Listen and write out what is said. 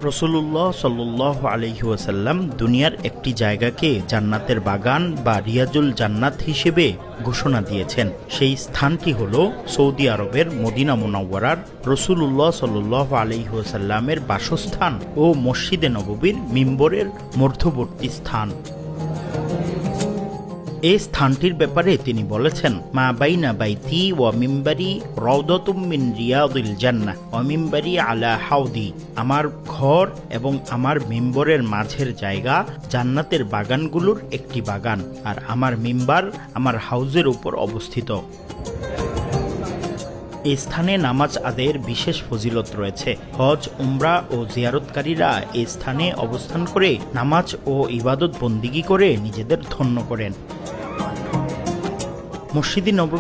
রাসূলুল্লাহ সাল্লাল্লাহু আলাইহি ওয়াসাল্লাম দুনিয়ার একটি জায়গাকে জান্নাতের বাগান বা রিয়াজুল জান্নাত হিসেবে ঘোষণা দিয়েছেন। সেই স্থানটি হল সৌদি আরবের মদিনা মুনাওয়ারার রাসূলুল্লাহ সাল্লাল্লাহু আলাইহি ওয়াসাল্লামের বাসস্থান ও মসজিদে নববীর মিম্বরের মধ্যবর্তী স্থান। এই স্থানটির ব্যাপারে তিনি বলেছেন, মা বাইনা বাইতি ওয়া মিম্বারি রাউদাতুম মিন রিয়াদিল জান্নাহ ওয়া মিম্বারি আলা হাউদি। আমার ঘর এবং আমার মিম্বরের মাঝের জায়গা জান্নাতের বাগানগুলোর একটি বাগান, আর আমার মিম্বার আমার হাউজের উপর অবস্থিত। এই স্থানে নামাজ আদায়ের বিশেষ ফজিলত রয়েছে। হজ, উমরা ও জিয়ারতকারীরা এই স্থানে অবস্থান করে নামাজ ও ইবাদত বন্দিগি করে নিজেদের ধন্য করেন। মসজিদে নববী